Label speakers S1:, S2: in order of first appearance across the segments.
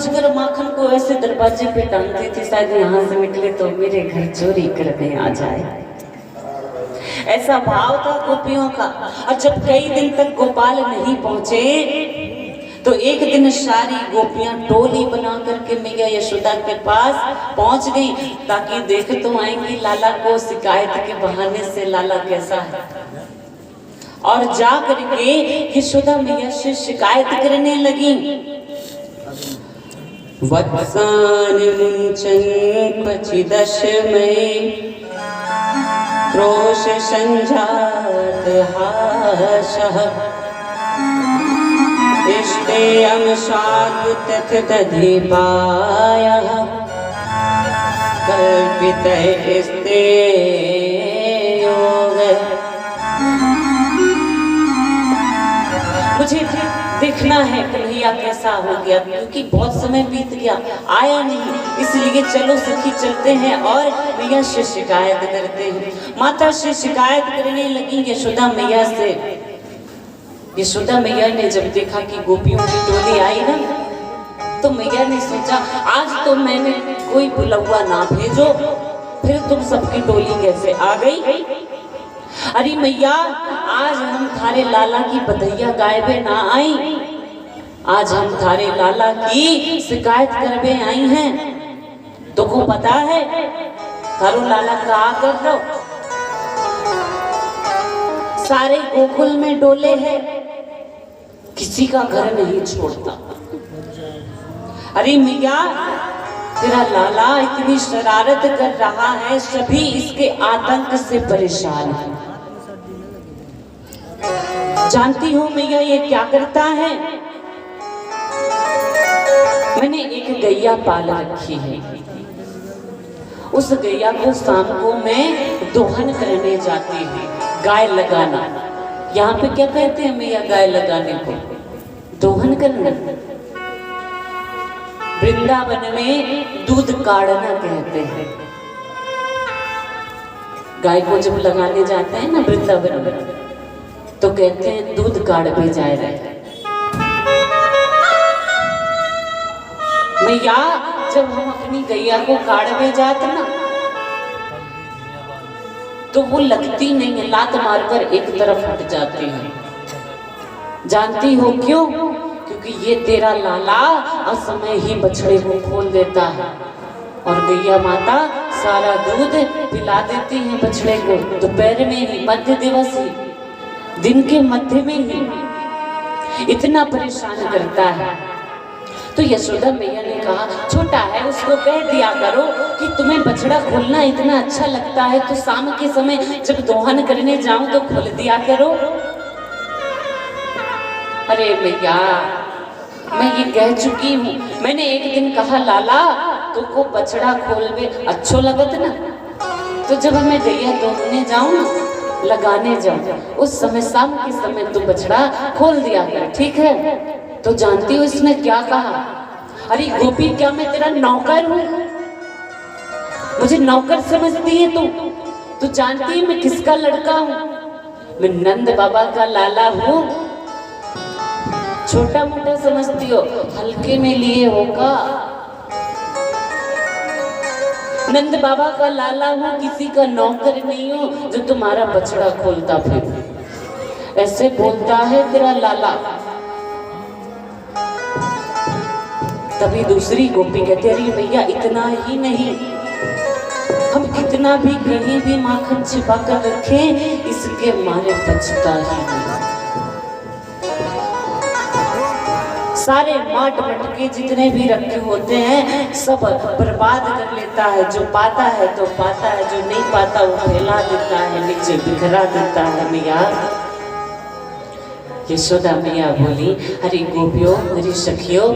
S1: सोचकर माखन को ऐसे दरवाजे पे टांगती थी, शायद यहाँ से निकले तो मेरे घर चोरी करने आ जाए। ऐसा भाव था गोपियों का। और जब कई दिन तक गोपाल नहीं पहुंचे तो एक दिन सारी गोपियां टोली बना करके मैया यशोदा के पास पहुंच गई, ताकि देख तो आएंगी लाला को, शिकायत के बहाने से लाला कैसा है। और जा करके यशोदा मैया से शिकायत करने लगी। वत्सान मुंचन क्वचिदशमये क्रोश संजात हासः इष्टेयं साधु तत्तधिपायः कल्पितस्ते योगः। मुझे देखना है कन्हैया कैसा हो गया, क्योंकि बहुत समय बीत गया, आया नहीं, इसलिए चलो सखी चलते हैं और मैया से शिकायत करते हैं। माता से शिकायत करने लगी यशोदा मैया से। यशोदा मैया ने जब देखा कि गोपियों की टोली आई ना, तो मैया ने सोचा आज तो मैंने कोई बुलौआ ना भेजो, फिर तुम सबकी टोली कैसे आ गई। अरे मैया, आज हम थारे लाला की बधैया गायबे ना आई, आज हम थारे लाला की शिकायत करबे आई हैं। तुमको पता है थारो लाला कहा कर लो, सारे गोकुल में डोले है, किसी का घर नहीं छोड़ता। अरे मैया, तेरा लाला इतनी शरारत कर रहा है, सभी इसके आतंक से परेशान है। जानती हो मैया ये क्या करता है? मैंने एक गैया पाल रखी है, उस गैया को शाम को मैं दोहन करने जाती हूँ। गाय लगाना, यहाँ पे क्या कहते हैं मैया गाय लगाने को? दोहन करना। वृंदावन में दूध काढ़ना कहते हैं। गाय को जब लगाने जाते हैं ना वृंदावन में, तो कहते हैं दूध काढ़ जाए रहे। मैया, जब हम अपनी गैया को काढ़ जाते ना, तो वो लगती नहीं है, लात मारकर एक तरफ हट जाती है। जानती हो क्यों? क्योंकि ये तेरा लाला असमय ही बछड़े को खोल देता है, और गैया माता सारा दूध पिला देती है बछड़े को, दोपहर में ही, मध्य दिवस ही, दिन के मध्य में ही इतना परेशान करता है। तो यशोदा मैया ने कहा छोटा है, उसको कह दिया करो कि तुम्हें बछड़ा खोलना इतना अच्छा लगता है, तो शाम के समय जब दोहन करने जाऊं तो खोल दिया करो। अरे मैया, मैं ये कह चुकी हूँ। मैंने एक दिन कहा लाला तुमको बछड़ा खोलवे अच्छो लगत ना, तो जब मैं गैया दोहने जाऊं ना, लगाने जाऊं, उस समय शाम के समय तू बछड़ा खोल दिया कर, ठीक है? तो जानती हो इसने क्या कहा? अरे गोपी, क्या मैं तेरा नौकर हूँ? मुझे नौकर समझती है तू? तू जानती है मैं किसका लड़का हूँ? मैं नंद बाबा का लाला हूँ। छोटा मोटा समझती हो, हल्के में लिए होगा। नंद बाबा का लाला हूँ, किसी का नौकर नहीं हूँ जो तुम्हारा बछड़ा खोलता फिर। ऐसे बोलता है तेरा लाला। तभी दूसरी गोपी कहती अरे भैया, इतना ही नहीं, हम कितना भी कहीं भी माखन छिपा कर रखें, इसके मारे बचता ही नहीं। सारे माट मटके जितने भी रखे होते हैं सब बर्बाद कर लेता है। जो पाता है तो पाता है, जो नहीं पाता वो फैला देता है, नीचे बिखरा देता है। मैया, यशोदा मैया बोली अरे गोपियों, मेरी सखियों,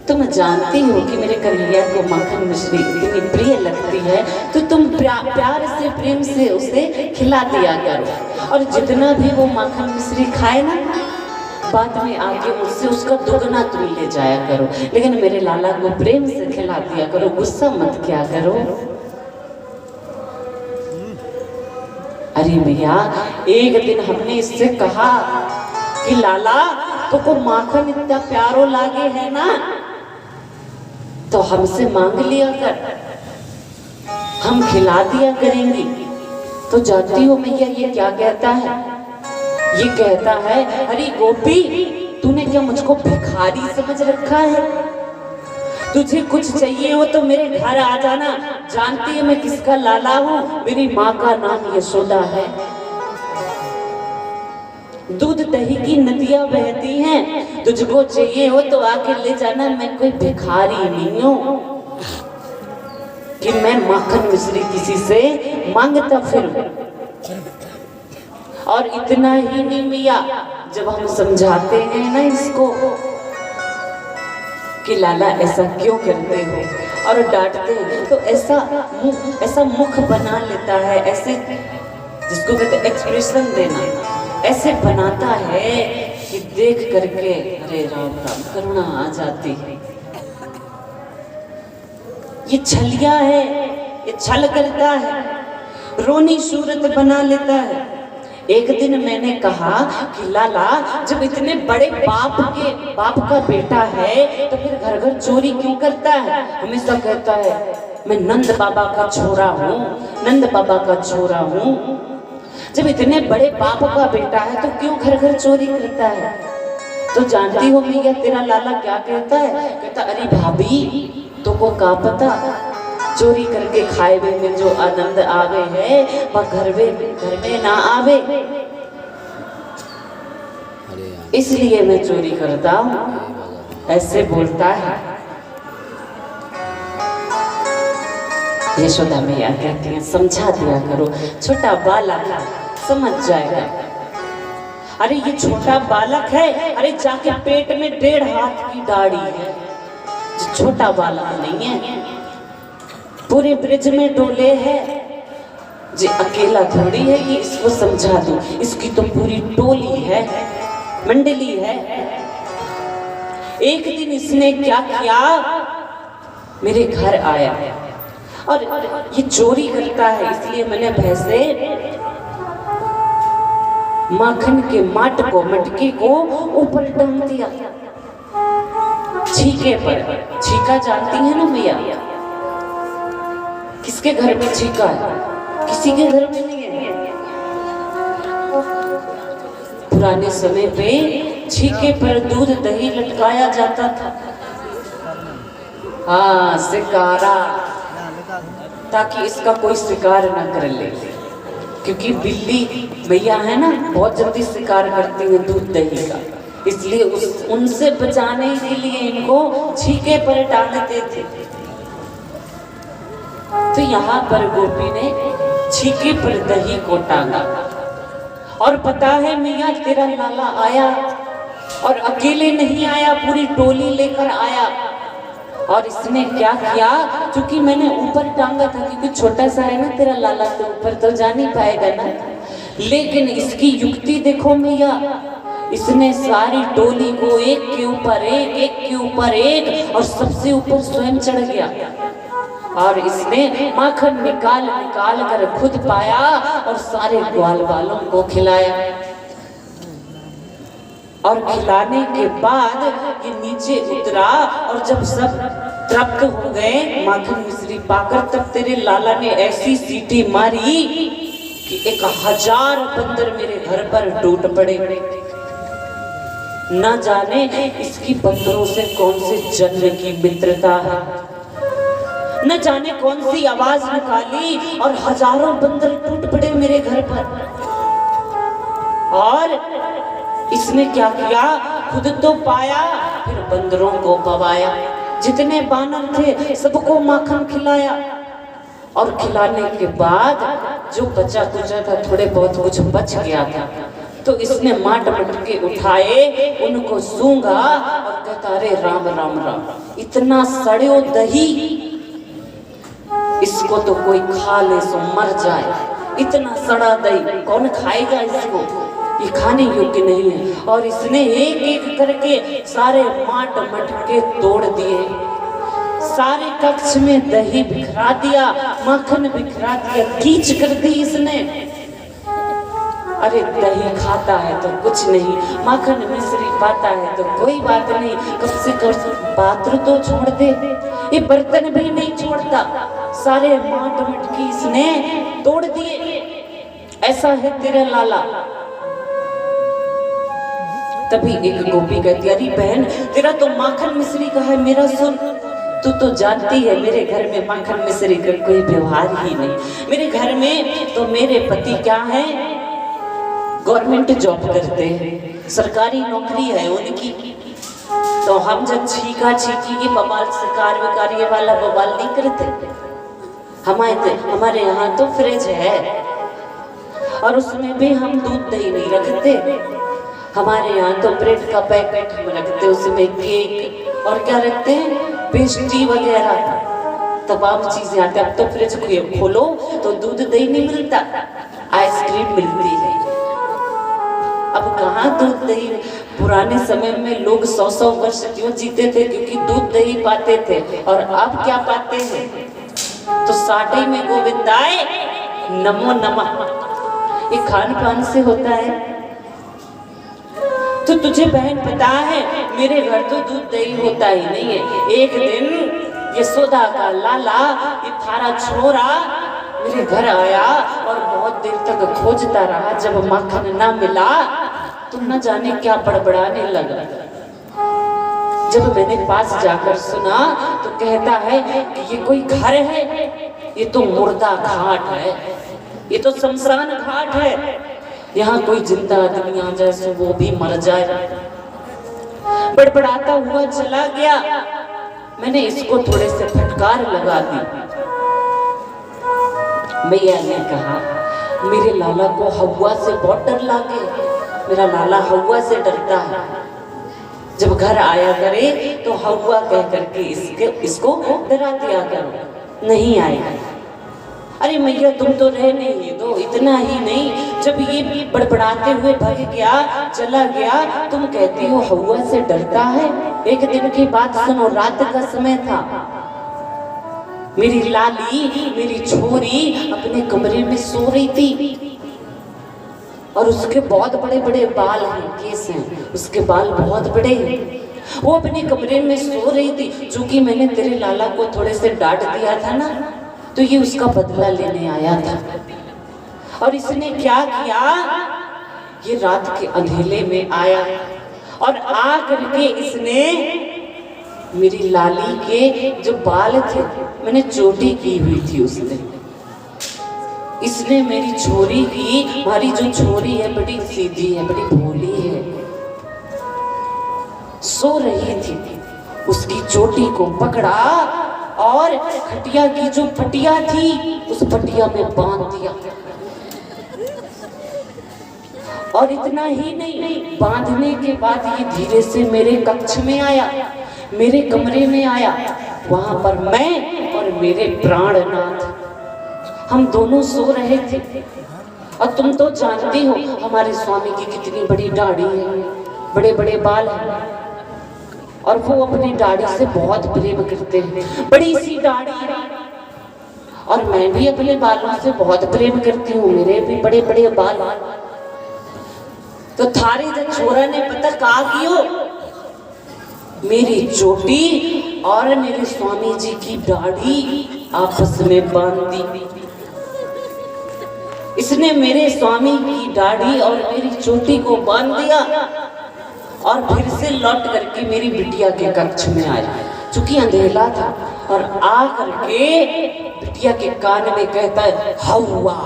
S1: तुम जानती हो कि मेरे कन्हैया को माखन मिश्री इतनी प्रिय लगती है, तो तुम प्यार से प्रेम से उसे खिला दिया करो, और जितना भी वो माखन मिश्री खाए ना, बाद में आके मुझसे उसका दुगना तुम ले जाया करो, लेकिन मेरे लाला को प्रेम से खिला दिया करो, गुस्सा मत किया करो। अरे भैया, एक दिन हमने इससे कहा कि लाला तुमको माखन इतना प्यारो लागे है ना, तो हमसे मांग लिया कर, हम खिला दिया करेंगे। तो जानती हो मैया ये क्या कहता है? ये कहता है, अरे गोपी तूने क्या मुझको भिखारी समझ रखा है? तुझे कुछ चाहिए हो तो मेरे घर आ जाना। जानती है मैं किसका लाला हूँ? मेरी माँ का नाम यशोदा है। दूध दही की नदियां बहती हैं, तुझको चाहिए हो तो आके ले जाना। मैं कोई भिखारी नहीं हूँ कि मैं माखन मिश्री किसी से मांगता फिरूं। और इतना ही नहीं मैया, जब हम समझाते हैं ना इसको कि लाला ऐसा क्यों करते हो और डांटते हैं, तो ऐसा मुख बना लेता है, ऐसे जिसको कहते हैं एक्सप्रेशन देना, ऐसे बनाता है कि देख करके अरे राम राम करुणा आ जाती है। ये छलिया है, ये छल करता है, रोनी सूरत बना लेता है। एक दिन मैंने कहा कि लाला जब इतने बड़े बाप का बेटा है तो फिर घर घर चोरी क्यों करता है? हमेशा कहता है मैं नंद बाबा का छोरा हूँ, नंद बाबा का छोरा हूँ। जब इतने बड़े बाप का बेटा है तो क्यों घर घर चोरी करता है? तो जानती हो मैया तेरा लाला क्या कहता है? कहता अरे भाभी तो को का पता, चोरी करके खाए हुए में जो आनंद आवे है वह घर में ना आवे, इसलिए मैं चोरी करता हूँ, ऐसे बोलता है। यशोदा मैया कहती हैं समझा दिया करो, छोटा बालक समझ जाएगा। अरे ये छोटा बालक है, अरे जाके पेट में 1.5 हाथ की दाढ़ी है, छोटा बालक नहीं है, पूरे ब्रिज में डोले है जी, अकेला थोड़ी है कि इसको समझा दूं, इसकी तो पूरी टोली है, मंडली है। एक दिन इसने क्या किया, मेरे घर आया और ये चोरी करता है, इसलिए मैंने भैंसे माखन के मटके को ऊपर टांग दिया, छीके पर। छीका जानती है ना भैया? किसके घर में छीका है? किसी के घर में नहीं है। पुराने समय पे छीके पर दूध दही लटकाया जाता था, हाँ शिकारा, ताकि इसका कोई शिकार ना कर ले, क्योंकि बिल्ली भैया है ना बहुत जल्दी शिकार करती है दूध दही का, इसलिए उनसे बचाने के लिए इनको छीके पर टांगते थे। तो यहाँ पर गोपी ने छीके पर दही को टांगा। और पता है मैया तेरा लाला आया और अकेले नहीं आया, पूरी टोली लेकर आया। और इसने क्या किया, क्योंकि मैंने ऊपर टांगा था, क्योंकि छोटा सा है ना तेरा लाला, तो ऊपर तो जा नहीं पाएगा ना। लेकिन इसकी युक्ति देखो मैया, इसने सारी टोली को एक के ऊपर एक और सबसे ऊपर स्वयं चढ़ गया और इसने माखन निकाल कर खुद पाया और सारे ग्वाल वालों को खिलाया। और खिलाने के बाद ये नीचे उतरा और जब सब तृप्त हो गए माखन मिश्री पाकर, तब तेरे लाला ने ऐसी सीटी मारी कि 1000 बंदर मेरे घर पर टूट पड़े। न जाने इसकी बंदरों से कौन से जन्म की मित्रता है, न जाने कौन सी आवाज निकाली और हजारों बंदर टूट पड़े मेरे घर पर। और इसने क्या किया, खुद तो पाया फिर बंदरों को पवाया। जितने बानर थे सबको माखन खिलाया और खिलाने के बाद जो बचा कुचा था, थोड़े बहुत कुछ बच गया था, तो इसने माट मटके उठाए, उनको सूंघा और कहता अरे राम राम राम, इतना सड़ो दही, इसको तो कोई खा ले सो मर जाए। इतना सड़ा दही कौन खाएगा इसको, ये खाने योग्य नहीं है। और इसने एक एक करके सारे माट मटके तोड़ दिए, सारे कक्ष में दही बिखरा दिया, माखन बिखरा दिया, कीच कर दी इसने। अरे दही खाता है तो कुछ नहीं, माखन मिश्री पाता है तो कोई बात नहीं, कब से पात्र तो छोड़ दे, ये बर्तन भी नहीं छोड़ता, सारे माट मटकी इसने तोड़ दिए। ऐसा है तेरा लाला। तभी एक गोपी कहती, अरे बहन तेरा तो माखन मिश्री का है, मेरा सुन। तू तो जानती है मेरे घर में माखन मिश्री का कोई व्यवहार ही नहीं। मेरे घर में तो मेरे पति क्या है, गवर्नमेंट जॉब करते हैं, सरकारी नौकरी है उनकी। तो हम जब छीका छीकी की बवाल सरकार विकार ये वाला बवाल नहीं करते। हमारे यहाँ तो फ्रिज है और उसमें भी हम दूध दही नहीं रखते। हमारे यहाँ तो ब्रेड का पैकेट हम रखते, उसमें केक और क्या रखते हैं, पेस्ट्री वगैरह तमाम चीजें आती। अब तो फ्रिज खोलो तो दूध दही नहीं मिलता, आइसक्रीम मिलती है। अब कहाँ दूध दही, पुराने समय में लोग 100-100 वर्ष क्यों जीते थे, क्योंकि दूध दही पाते थे। और अब क्या पाते हैं, तो साटे में गोविंदाय नमो नमः, ये खान पान से होता है। तो तुझे बहन पता है मेरे घर तो दूध दही होता ही नहीं है। एक दिन यशोदा का लाला, ये थारा छोरा मेरे घर आया और बहुत देर तक खोजता रहा। जब माखन ना मिला तो न जाने क्या बड़बड़ाने लगा। जब मैंने पास जाकर सुना तो कहता है कि ये कोई घर है, ये तो मुर्दा घाट है, ये तो शमशान घाट है, यहाँ कोई जिंदा आदमी आ जाए सो वो भी मर जाए। बड़बड़ाता हुआ चला गया। मैंने इसको थोड़े से फटकार लगा दी। मैया ने कहा मेरे लाला को हवा से बहुत डर लगे, मेरा लाला हवा से डरता है। जब घर आया करे तो हवा कह करके इसको डरा दिया करो, नहीं आएगा। अरे मैया तुम तो रहने ही दो, इतना ही नहीं, जब ये बड़बड़ाते हुए भाग गया चला गया, तुम कहती हो हवा से डरता है। एक दिन की बात सुनो, रात का समय था, मेरी लाली मेरी छोरी अपने कमरे में सो रही थी और उसके बहुत बड़े बड़े बाल हैं, केस हैं, उसके बाल बहुत बड़े हैं। वो अपने कमरे में सो रही थी। चूंकि मैंने तेरे लाला को थोड़े से डांट दिया था ना, तो ये उसका बदला लेने आया था। और इसने क्या किया, ये रात के अंधेले में आया और आ करके इसने मेरी लाली के जो बाल थे, मैंने चोटी की हुई थी उसने, इसने मेरी छोरी की, हमारी जो छोरी है बड़ी सीधी है, बड़ी भोली है, सो रही थी, उसकी चोटी को पकड़ा और खटिया की जो पटिया थी उस पटिया में बांध दिया। और इतना ही नहीं, बांधने के बाद ये धीरे से मेरे कक्ष में आया, मेरे कमरे में आया। वहां पर मैं और मेरे प्राणनाथ हम दोनों सो रहे थे। और तुम तो जानती हो हमारे स्वामी की कितनी बड़ी दाढ़ी है, बड़े बड़े बाल हैं, और वो अपनी दाढ़ी से बहुत प्रेम करते हैं, बड़ी सी दाढ़ी। और मैं भी अपने बालों से बहुत प्रेम करती हूँ, मेरे भी बड़े बड़े बाल। तो थारे जब छोरा ने पता कहा कियो, मेरी चोटी और मेरे स्वामी जी की दाढ़ी आपस में बांध दी। इसने मेरे स्वामी की दाढ़ी और मेरी चोटी को बांध दिया और फिर से लौट करके मेरी बिटिया के कक्ष में आया। चूंकि अंधेला था, और आ करके बिटिया के कान में कहता है हवा।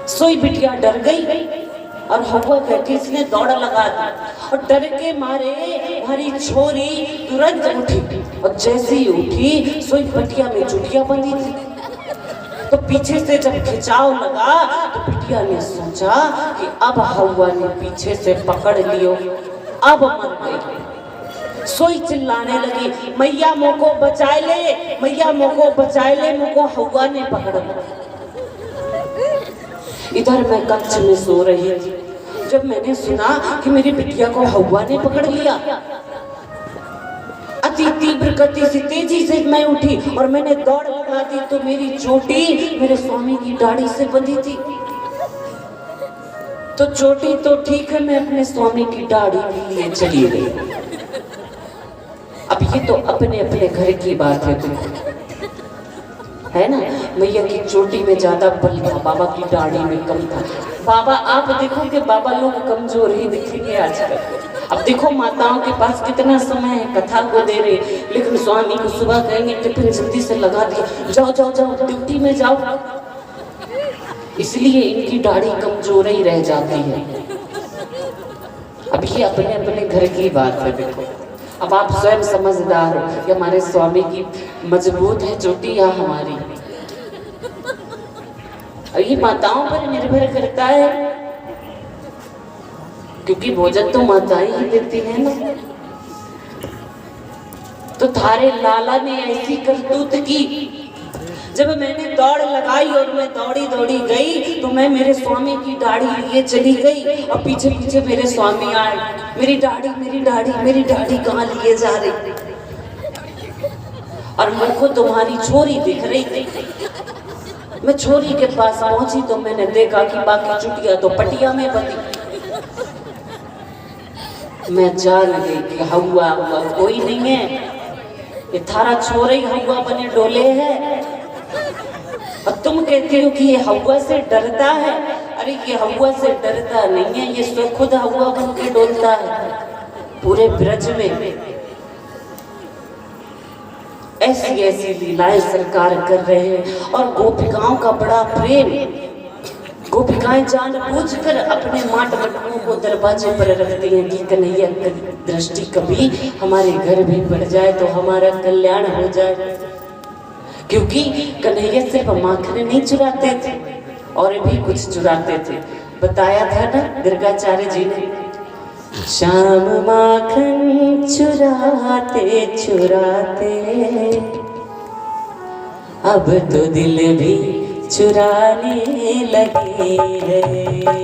S1: सोई बिटिया डर गई और हवा कहके इसने दौड़ लगा दी, और डर के मारे हमारी छोरी तुरंत उठी, और जैसे ही उठी सोई पटिया में चुटिया बंधी थी। तो पीछे से जब खिंचाव लगा तो बिटिया ने सोचा कि अब हवा ने पीछे से पकड़ लियो, अब मर गई। सोई चिल्लाने लगी, मैया मोको बचाए ले, मैया मोको बचाए ले, मोको हवा ने पकड़ लिया। इधर मैं कक्ष में सो रही थी, जब मैंने सुना कि मेरी बिटिया को हवा ने पकड़ लिया, अति तीव्र गति से तेजी से मैं उठी और मैंने दौड़ लगा दी, तो मेरी चोटी मेरे स्वामी की दाढ़ी से बंधी थी। तो चोटी तो ठीक है, मैं अपने स्वामी की दाढ़ी के लिए चली गई। अब ये तो अपने अपने घर की बात है, है ना। मैया की चोटी में ज्यादा बल था, बाबा की दाढ़ी में कम था। बाबा आप देखो कि बाबा लोग कमजोर ही दिखेंगे आजकल। अब देखो माताओं के पास कितना समय है, कथा को दे रहे, लेकिन स्वामी को सुबह कहेंगे टिफिन जल्दी से लगा दिया, जाओ जाओ जाओ ड्यूटी में जाओ। इसलिए इनकी दाढ़ी कमजोर ही रह जाती है। अब ये अपने अपने घर की बात है। देखो अब आप स्वयं समझदार हो कि हमारे स्वामी की मजबूत है चोटी या हमारी। और ये माताओं पर निर्भर करता है, क्योंकि भोजन तो माताएं ही देती है ना। तो थारे लाला ने ऐसी करतूत की, जब मैंने दौड़ लगाई और मैं दौड़ी दौड़ी गई तो मैं मेरे स्वामी की दाढ़ी लिए चली गई और पीछे पीछे मेरे स्वामी आए, मेरी दाढ़ी मेरी दाढ़ी मेरी दाढ़ी कहाँ लिए जा रही। और मुझको तुम्हारी छोरी दिख रही थी। मैं छोरी के पास पहुंची तो मैंने देखा कि बाकी चुटिया तो पटिया में बंधी। मैं जान गई कि हवा हुआ कोई नहीं है, ये थारा छोरा ही हवा बने डोले है। और तुम कहते हो कि ये हवा से डरता है। अरे ये हवा से डरता नहीं है, ये खुद हवा बन के डोलता है। पूरे ब्रज में ऐसी ऐसी लीलाएं सरकार कर रहे हैं। और गोपिकाओं का बड़ा प्रेम, गोपिकाएं जानबूझकर अपने माट मटकों को दरवाजे पर रखती हैं कि कन्हैया दृष्टि कभी हमारे घर भी पड़ जाए तो हमारा कल्याण हो जाए। क्योंकि कन्हैया सिर्फ माखन नहीं चुराते थे, और भी कुछ चुराते थे। बताया था ना गर्गाचार्य जी ने, शाम माखन चुराते चुराते अब तो दिल भी चुराने लगे हैं।